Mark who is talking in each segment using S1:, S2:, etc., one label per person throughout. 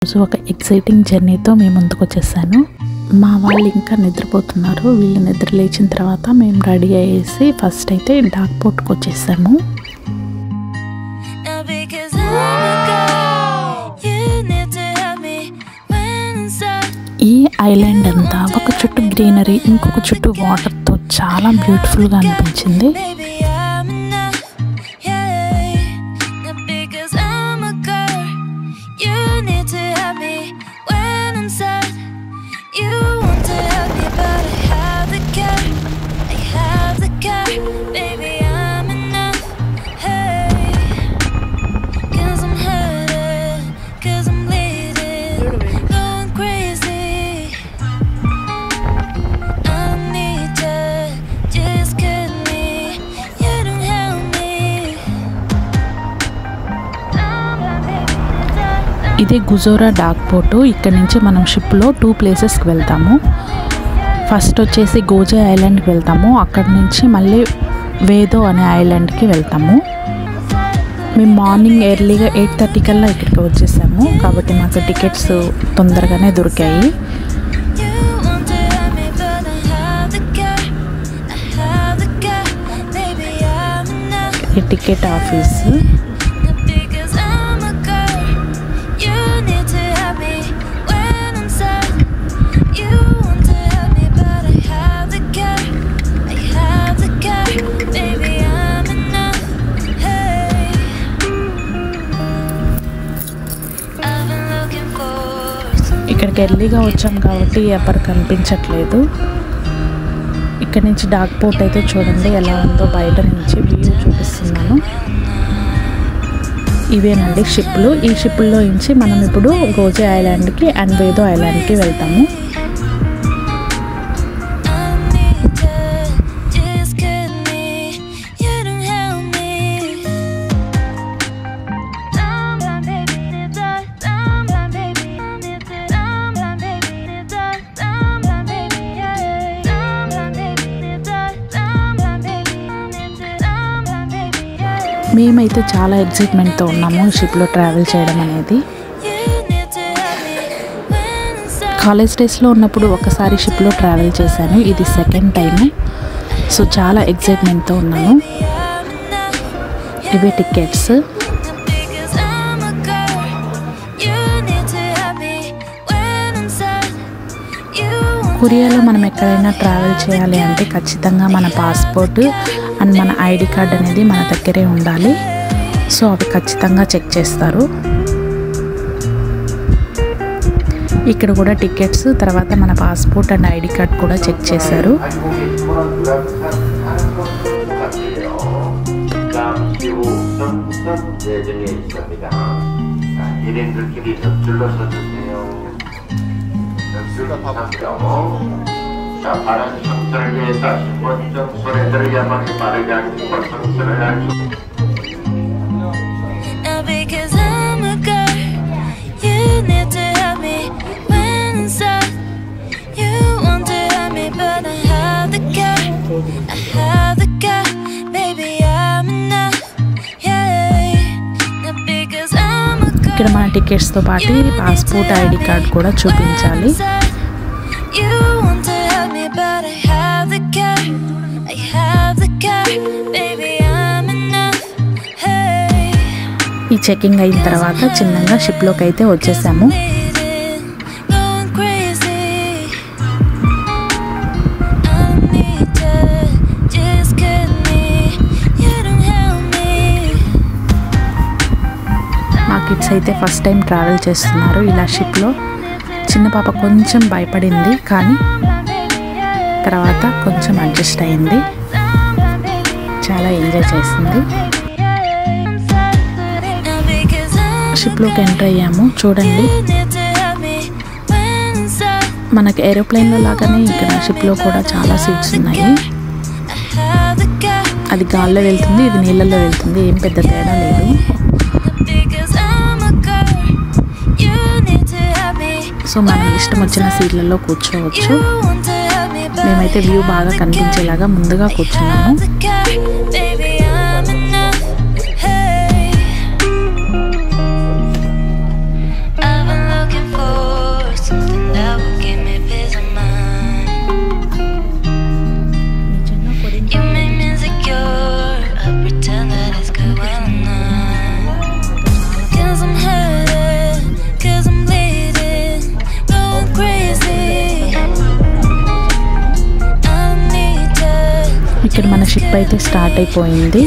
S1: So ఒక exciting జర్నీతో మేము ముందుకు వచ్చేసాను. మా వాళ్ళు ఇంకా నిద్రపోతున్నారు. వీళ్ళు నిద్ర లేచిన తర్వాత మేము రెడీ అయ్యేసి ఫస్ట్ అయితే డాక్ పోర్ట్కి వచ్చేసాము. ఈ ఐలాండ్ అంతా ఒక చుట్టూ గ్రీనరీ, ఇంకొక చుట్టూ వాటర్తో చాలా బ్యూటిఫుల్గా అనిపించింది. ఇది గుజోరా డాక్ పోర్ట్. ఇక్కడ నుంచి మనం షిప్లో 2 ప్లేసెస్కి వెళ్తాము. ఫస్ట్ వచ్చేసి గోజే ఐలాండ్కి వెళ్తాము. అక్కడ నుంచి మళ్ళీ వేదో అనే ఐలాండ్కి వెళ్తాము. మేము మార్నింగ్ ఎర్లీగా 8:30 కల్లా ఇక్కడికి వచ్చేసాము కాబట్టి మాకు టికెట్స్ తొందరగానే దొరికాయి. ఈ టికెట్ ఆఫీసు. ఇక్కడికి ఎర్లీగా వచ్చాం కాబట్టి ఎవరు కనిపించట్లేదు. ఇక్కడ నుంచి డాక్ పోర్ట్ అయితే చూడండి ఎలా ఉందో, బయట నుంచి వ్యూ చూపిస్తున్నాను. ఇవేనండి షిప్లు. ఈ షిప్లో నుంచి మనం ఇప్పుడు గోజే ఐలాండ్కి అండ్ వేదో ఐలాండ్కి వెళ్తాము. మేమైతే చాలా ఎక్సైట్మెంట్తో ఉన్నాము షిప్లో ట్రావెల్ చేయడం అనేది. కాలేజ్ డేస్లో ఉన్నప్పుడు ఒకసారి షిప్లో ట్రావెల్ చేశాను, ఇది సెకండ్ టైం. సో చాలా ఎక్సైట్మెంట్తో ఉన్నాను. ఇవే టికెట్స్. కొరియాలో మనం ఎక్కడైనా ట్రావెల్ చేయాలి అంటే ఖచ్చితంగా మన పాస్పోర్ట్ అండ్ మన ఐడి కార్డ్ అనేది మన దగ్గరే ఉండాలి. సో అవి ఖచ్చితంగా చెక్ చేస్తారు. ఇక్కడ కూడా టికెట్స్, తర్వాత మన పాస్పోర్ట్ అండ్ ఐడి కార్డ్ కూడా చెక్ చేశారు.
S2: 파란 상처를 위해서 신분증 소리들을 야망이 빠르게 하기 벌성스를 알죠. Because I'm a girl, you need to help me when inside. You want to help me, but I have the girl, I have the girl, baby I'm enough, yeah. Because I'm a girl. ఇక్కడ మన టికెట్స్తో పాటు passport, ID card కూడా చూపించాలి. But I have the car, I have the car, baby I'm enough, hey. ఈ checking అయిన తర్వాత చిన్నగా షిప్లోకి అయితే వచ్చేసాము. మా కిడ్స్ అయితే ఫస్ట్ టైం ట్రావెల్ చేస్తున్నారు ఇలా షిప్లో. చిన్న పాప కొంచెం భయపడింది కానీ తర్వాత కొంచెం అడ్జస్ట్ అయింది, చాలా ఎంజాయ్ చేసింది. షిప్లోకి ఎంటర్ అయ్యాము. చూడండి మనకి ఏరోప్లేన్లో లాగానే ఇక్కడ షిప్లో కూడా చాలా సీట్స్ ఉన్నాయి. అది గాల్లో వెళ్తుంది, ఇది నీళ్ళల్లో వెళ్తుంది, ఏం పెద్ద తేడా లేదు. సో మనం ఇష్టం వచ్చిన సీట్లలో కూర్చోవచ్చు. మేమైతే వ్యూ బాగా కనిపించేలాగా ముందుగా కూర్చున్నాము. I've been looking
S1: షిప్ అయితే స్టార్ట్ అయిపోయింది.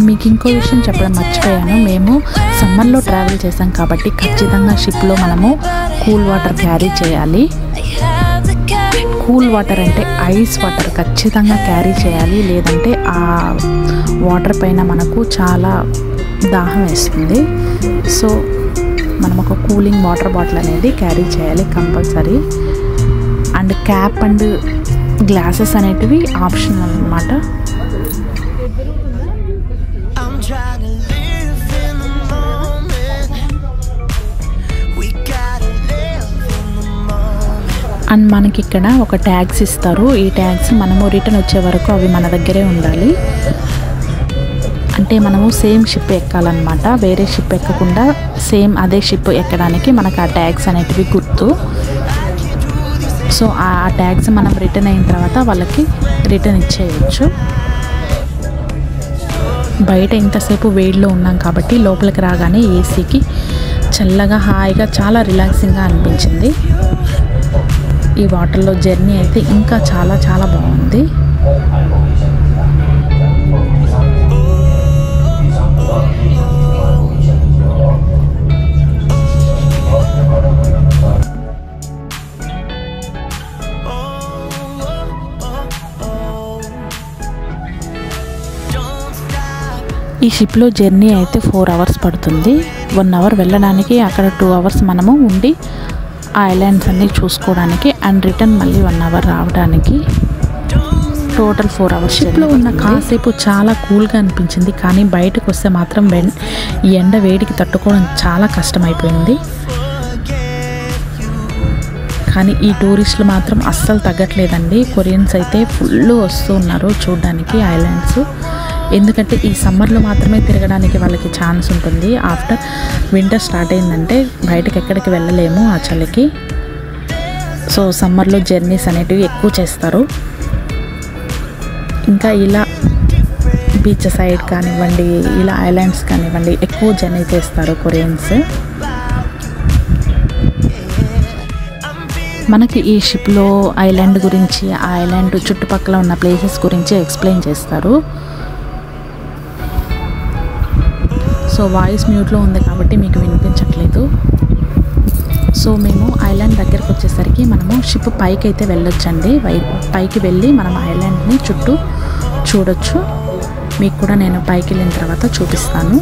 S1: మీకు ఇంకో విషయం చెప్పడం మర్చిపోయాను. మేము సమ్మర్లో ట్రావెల్ చేసాం కాబట్టి ఖచ్చితంగా షిప్లో మనము కూల్ వాటర్ క్యారీ చేయాలి. కూల్ వాటర్ అంటే ఐస్ వాటర్ ఖచ్చితంగా క్యారీ చేయాలి, లేదంటే ఆ వాటర్ పైన మనకు చాలా దాహం వేస్తుంది. సో మనం ఒక కూలింగ్ వాటర్ బాటిల్ అనేది క్యారీ చేయాలి compulsory. And cap and glasses అనేటివి ఆప్షనల్ అన్నమాట. అండ్ మనకి ఇక్కడ ఒక ట్యాగ్స్ ఇస్తారు. ఈ ట్యాగ్స్ మనము రిటర్న్ వచ్చే వరకు అవి మన దగ్గరే ఉండాలి. అంటే మనము సేమ్ షిప్ ఎక్కాలన్నమాట, వేరే షిప్ ఎక్కకుండా సేమ్ అదే షిప్ ఎక్కడానికి మనకు ఆ ట్యాగ్స్ అనేటివి గుర్తు. సో ఆ ట్యాగ్స్ మనం రిటర్న్ అయిన తర్వాత వాళ్ళకి రిటర్న్ ఇచ్చేయచ్చు. బయట ఇంతసేపు వేడిలో ఉన్నాం కాబట్టి లోపలికి రాగానే ఏసీకి చల్లగా హాయిగా చాలా రిలాక్సింగ్గా అనిపించింది. ఈ వాటర్లో జర్నీ అయితే ఇంకా చాలా చాలా బాగుంది. ఈ షిప్లో జర్నీ అయితే 4 hours పడుతుంది. 1 hour వెళ్ళడానికి, అక్కడ 2 hours మనము ఉండి ఆ ఐలాండ్స్ అన్నీ చూసుకోవడానికి, అండ్ రిటర్న్ మళ్ళీ 1 hour రావడానికి, టోటల్ 4 hours. షిప్లో ఉన్న కాసేపు చాలా కూల్గా అనిపించింది, కానీ బయటకు వస్తే మాత్రం ఈ ఎండ వేడికి తట్టుకోవడం చాలా కష్టమైపోయింది. కానీ ఈ టూరిస్టులు మాత్రం అస్సలు తగ్గట్లేదండి. కొరియన్స్ అయితే ఫుల్ వస్తూ ఉన్నారు చూడడానికి ఐలాండ్స్. ఎందుకంటే ఈ సమ్మర్లో మాత్రమే తిరగడానికి వాళ్ళకి ఛాన్స్ ఉంటుంది. ఆఫ్టర్ వింటర్ స్టార్ట్ అయిందంటే బయటకు ఎక్కడికి వెళ్ళలేము ఆ చలికి. సో సమ్మర్లో జర్నీస్ అనేటివి ఎక్కువ చేస్తారు. ఇంకా ఇలా బీచ్ సైడ్ కానివ్వండి, ఇలా ఐలాండ్స్ కానివ్వండి, ఎక్కువ జర్నీ చేస్తారు కొరియన్స్. మనకి ఈ షిప్లో ఐలాండ్ గురించి, ఆ ఐలాండ్ చుట్టుపక్కల ఉన్న ప్లేసెస్ గురించి ఎక్స్ప్లెయిన్ చేస్తారు. సో వాయిస్ మ్యూట్లో ఉంది కాబట్టి మీకు వినిపించట్లేదు. సో మేము ఐలాండ్ దగ్గరకు వచ్చేసరికి మనము షిప్ పైకి అయితే వెళ్ళొచ్చండి. పైకి వెళ్ళి మనం ఐలాండ్ని చుట్టూ చూడొచ్చు. మీకు కూడా నేను పైకి వెళ్ళిన తర్వాత చూపిస్తాను.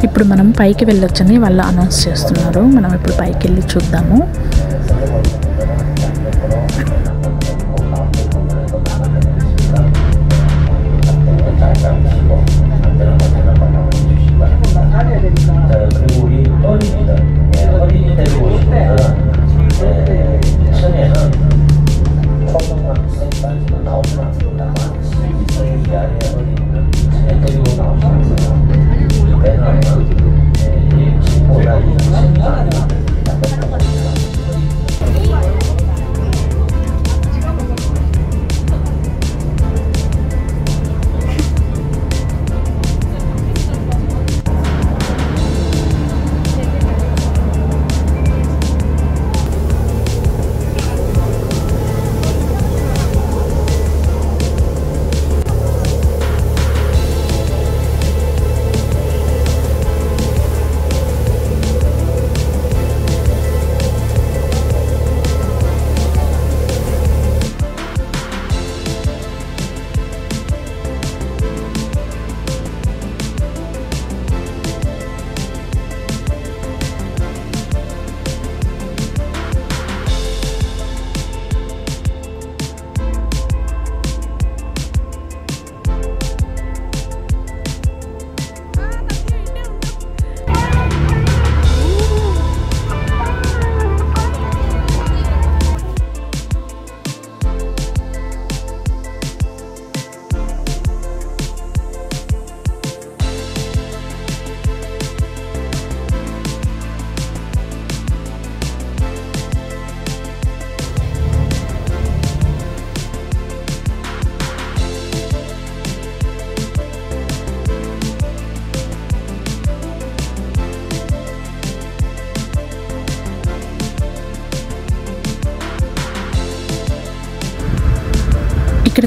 S1: ఇప్పుడు మనం పైకి వెళ్ళొచ్చని వాళ్ళు అనౌన్స్ చేస్తున్నారు. మనం ఇప్పుడు పైకి వెళ్ళి చూద్దాము.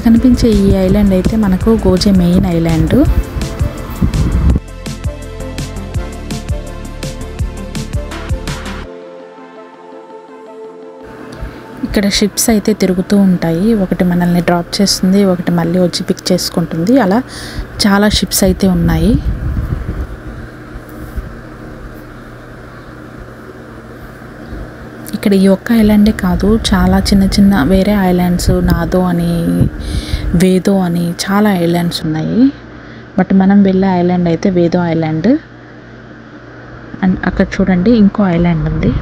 S1: కనిపించే ఈ ఐలాండ్ అయితే మనకు గోజే మెయిన్ ఐలాండ్. ఇక్కడ షిప్స్ అయితే తిరుగుతూ ఉంటాయి. ఒకటి మనల్ని డ్రాప్ చేస్తుంది, ఒకటి మళ్ళీ వచ్చి పిక్ చేసుకుంటుంది. అలా చాలా షిప్స్ అయితే ఉన్నాయి. ఇక్కడ ఈ ఒక్క ఐలాండే కాదు, చాలా చిన్న చిన్న వేరే ఐలాండ్స్, నాదో అని, వేదో అని చాలా ఐలాండ్స్ ఉన్నాయి. బట్ మనం వెళ్ళే ఐలాండ్ అయితే వేదో ఐలాండ్. అండ్ అక్కడ చూడండి ఇంకో ఐలాండ్ ఉంది.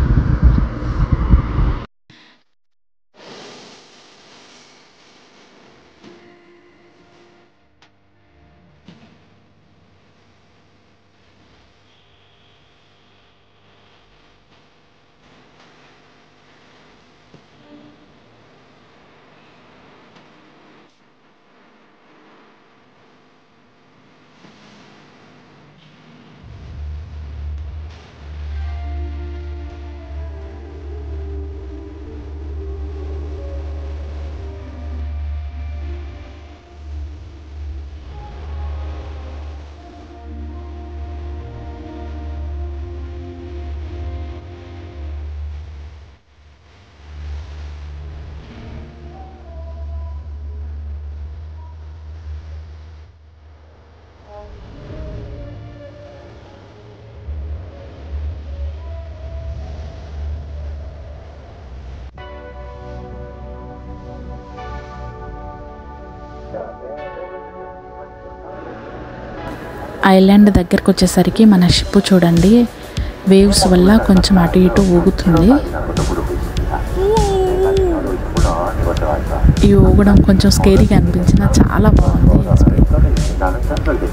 S1: ఐలాండ్ దగ్గరకు వచ్చేసరికి మన షిప్ చూడండి వేవ్స్ వల్ల కొంచెం అటు ఇటు ఊగుతుంది. ఈ ఊగడం కొంచెం స్కేరీగా అనిపించినా చాలా బాగుంది.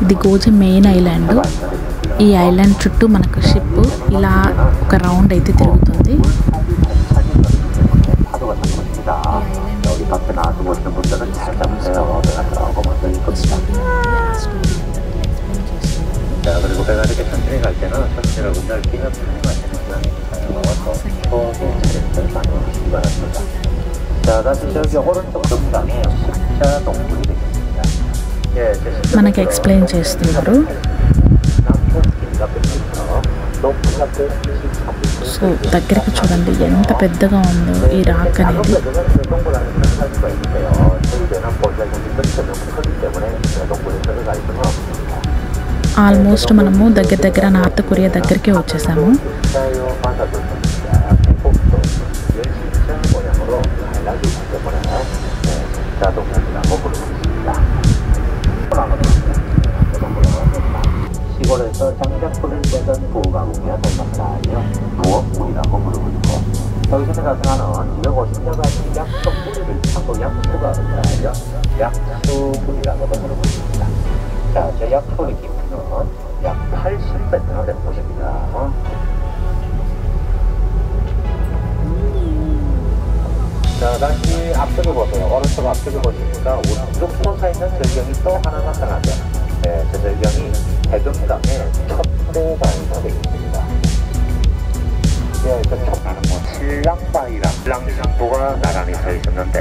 S1: ఇది గోజే మెయిన్ ఐలాండ్. ఈ ఐలాండ్ చుట్టూ మనకు షిప్ ఇలా ఒక రౌండ్ అయితే తిరుగుతుంది.
S3: 그리고 배가 이렇게 천천히 갈 때는 천천히 여러분들 끼가 풀리지 마시니까 소화기 차례를 많이 오시기 바랍니다. 자, 다시 저기 오른쪽 정상에 십자 동굴이 되겠습니다. 예,
S1: మనకి ఎక్స్ప్లెయిన్ చేస్తున్నారు. సో దగ్గరికి చూడండి ఎంత పెద్దగా ఉందో ఈ రాక్ అనేది. ఆల్మోస్ట్ మనము దగ్గర నార్త్ కొరియా దగ్గరికి వచ్చేసాము.
S3: 시골에서 장작불을 떼던 고가공이야 동남자예요. 부엌물이라고 부르고 여기서 나타나는 250년 같은 약속뿌리를 타고 약수가 있어요. 약수불이라고도 부르고 있습니다. 자, 저 약불의 깊이는 약 80m나 되는 곳입니다. 자, 다시 앞쪽에 보세요. 오른쪽 앞쪽에 보시니까 우측 솟아있는 절경이 또 하나 나타나죠. 네, 저 절경이 해금강의 첩보바위가 되겠습니다. 여기서 첩보는 신랑바위랑 신랑신부가 나란히 서 있었는데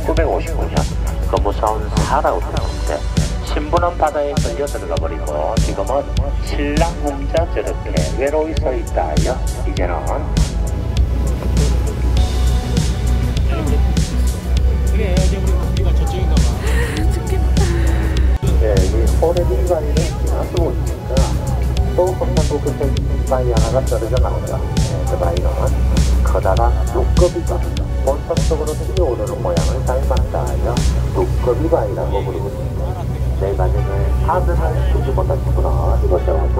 S3: 1959년 그 무서운 사라고 들었는데 신부는 바다에 끌려 들어가 버리고 지금은 신랑 혼자 저렇게 외로이 서 있다요. 이제는 네, 이 호레비 바위는 지나서 보니까 또 험난도 끝에 바위 하나가 떨어져 나옵니다. 네, 그 바위는 커다란 룩거비 바위, 본격적으로 뛰어오르는 모양을 닮았다하여 룩거비 바위라고 부르고 있습니다. 내 마지막에 하늘을 보지 못한 친구는 이곳에 와서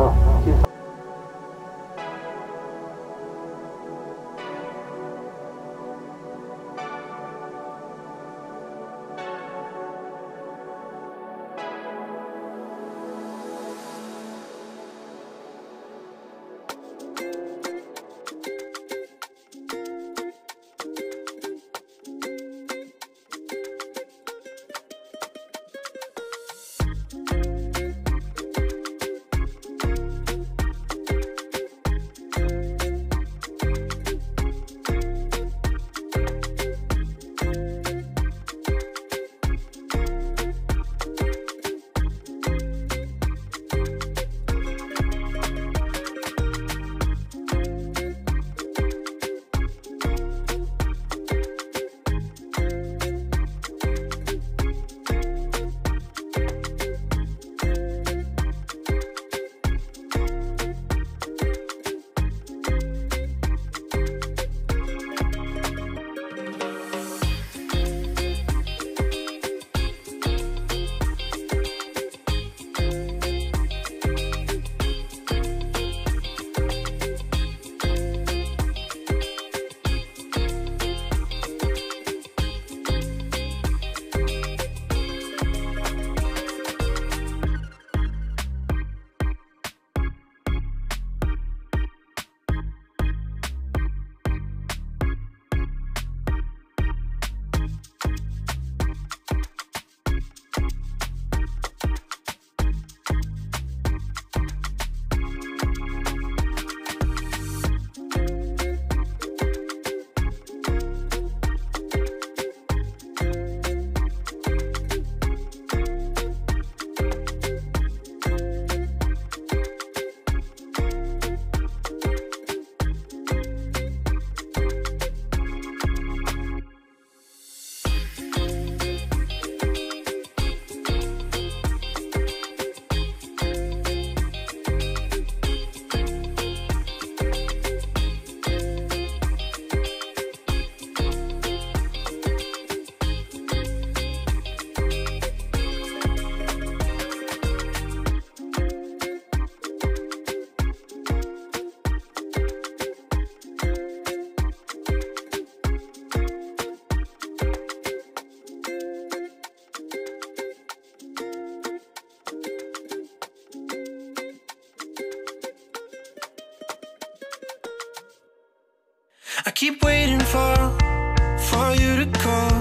S4: keep waiting for you to call.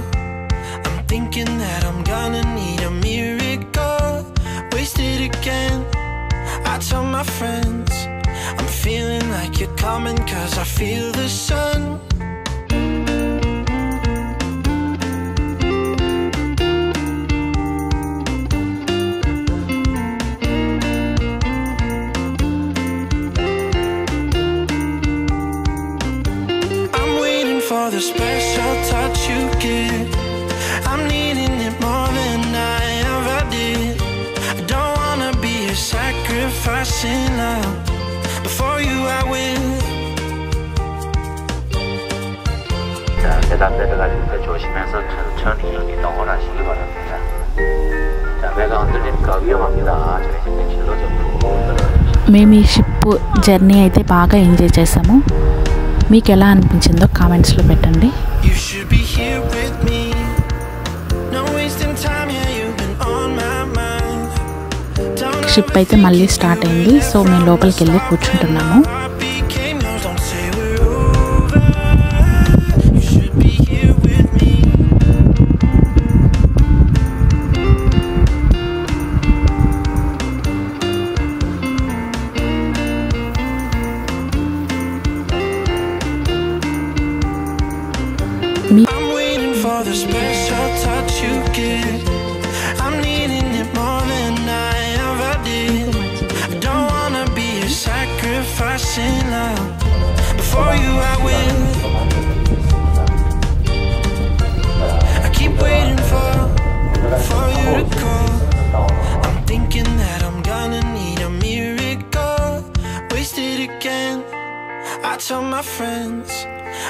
S4: I'm thinking that I'm gonna need a miracle. Wasted again, I tell my friends I'm feeling like you're coming, cause I feel the sun. For the special touch you give, I'm needing it more than I ever did. I don't wanna be a sacrificing love. Before you I will.
S3: 자, 계단 내려가실 때 조심해서 천천히 이동을 하시기 바랍니다. 자, 배가 흔들리니까 위험합니다. 저희 길로 좀 들어주시기.
S1: మేము ఈ ship journey అయితే బాగా enjoy చేసాము. మీకు ఎలా అనిపించిందో కామెంట్స్లో పెట్టండి. షిప్ అయితే మళ్ళీ స్టార్ట్ అయింది. సో మేము లోపలికి వెళ్ళి కూర్చుంటున్నాము.
S4: I'm waiting for the special touch you give. I'm needing it more than I ever did. I don't wanna be a sacrificing love. Before you I will. I keep waiting for you to call. I'm thinking that I'm gonna need a miracle. Wasted again, I tell my friends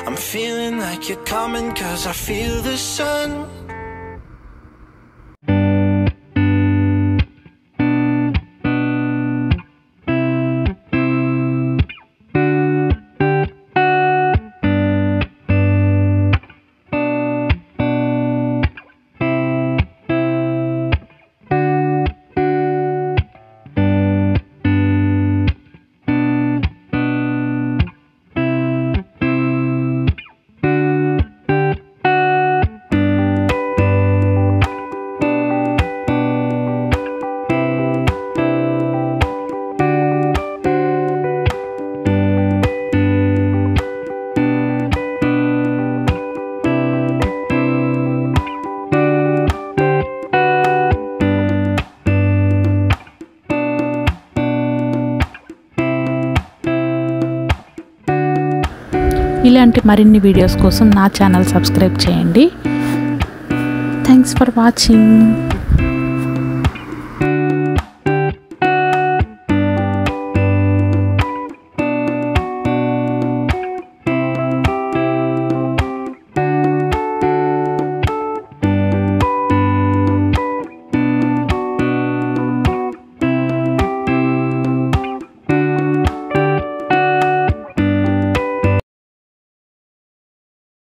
S4: I'm feeling like you're coming, cause I feel the sun.
S1: ఇలాంటి మరిన్ని videos కోసం నా channel subscribe చేయండి. Thanks for watching.